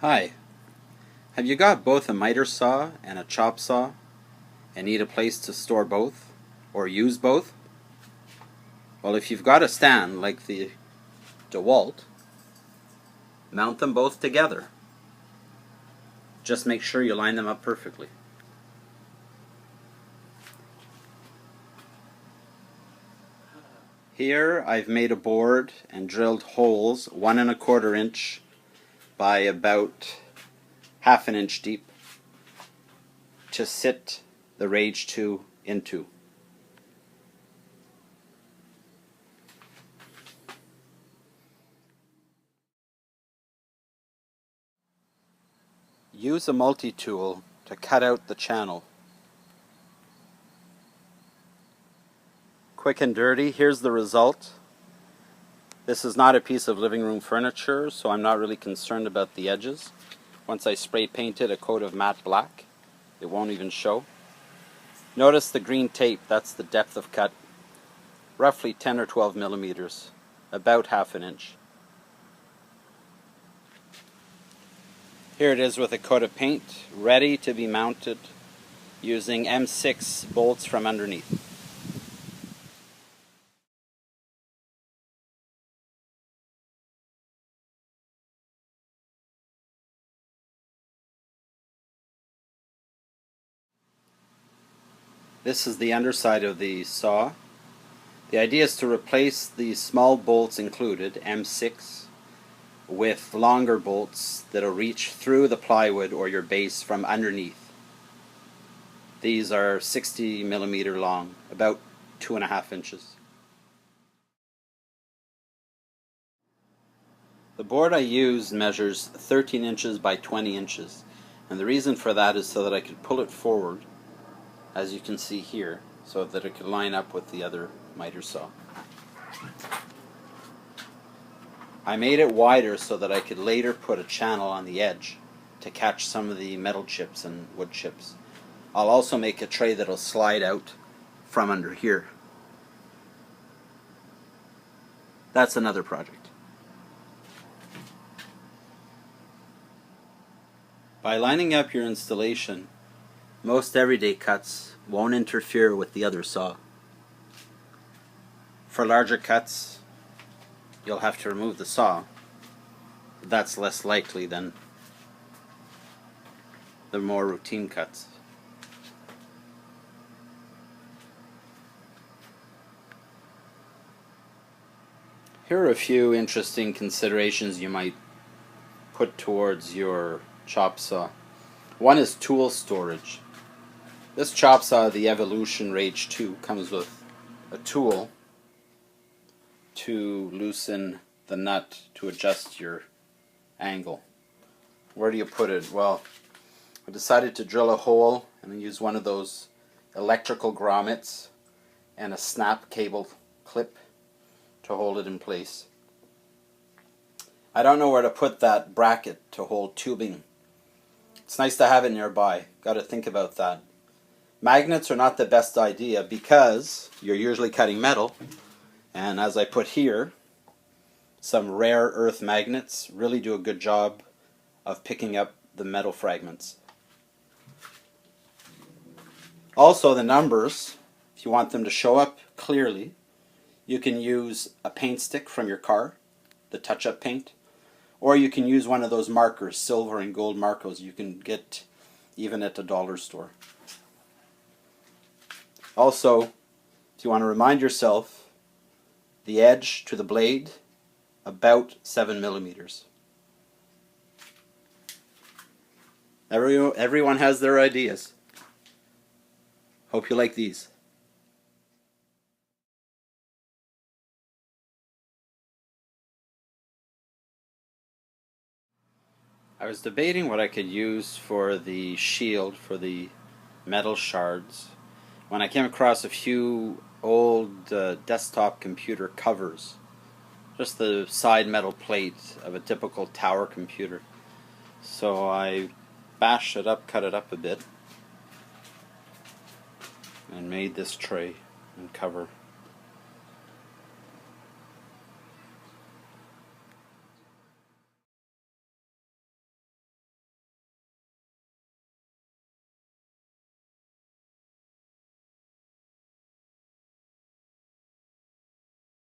Hi, have you got both a miter saw and a chop saw and need a place to store both or use both? Well, if you've got a stand like the Dewalt, mount them both together. Just make sure you line them up perfectly. Here I've made a board and drilled holes 1¼ inch by about ½ inch deep to sit the Rage 2 into. Use a multi-tool to cut out the channel. Quick and dirty, here's the result. This is not a piece of living room furniture, so I'm not really concerned about the edges. Once I spray painted a coat of matte black, it won't even show. Notice the green tape, that's the depth of cut. Roughly 10 or 12 millimeters, about ½ inch. Here it is with a coat of paint, ready to be mounted using M6 bolts from underneath. This is the underside of the saw. The idea is to replace the small bolts included, M6, with longer bolts that will reach through the plywood or your base from underneath. These are 60 millimeter long, about 2½ inches. The board I used measures 13 inches by 20 inches, and the reason for that is so that I could pull it forward, as you can see here, so that it could line up with the other miter saw. I made it wider so that I could later put a channel on the edge to catch some of the metal chips and wood chips. I'll also make a tray that'll slide out from under here. That's another project. By lining up your installation, most everyday cuts won't interfere with the other saw. For larger cuts, you'll have to remove the saw. That's less likely than the more routine cuts. Here are a few interesting considerations you might put towards your chop saw. One is tool storage. This chop saw, the Evolution Rage 2, comes with a tool to loosen the nut to adjust your angle. Where do you put it? Well, I decided to drill a hole and use one of those electrical grommets and a snap cable clip to hold it in place. I don't know where to put that bracket to hold tubing. It's nice to have it nearby. Got to think about that. Magnets are not the best idea because you're usually cutting metal, and as I put here, some rare earth magnets really do a good job of picking up the metal fragments. Also, the numbers, if you want them to show up clearly, you can use a paint stick from your car, the touch-up paint, or you can use one of those markers, silver and gold markers you can get even at the dollar store. Also, if you want to remind yourself, the edge to the blade, about 7 millimeters. Everyone has their ideas. Hope you like these. I was debating what I could use for the shield for the metal shards when I came across a few old desktop computer covers. Just the side metal plate of a typical tower computer. So I bashed it up, cut it up a bit, and made this tray and cover.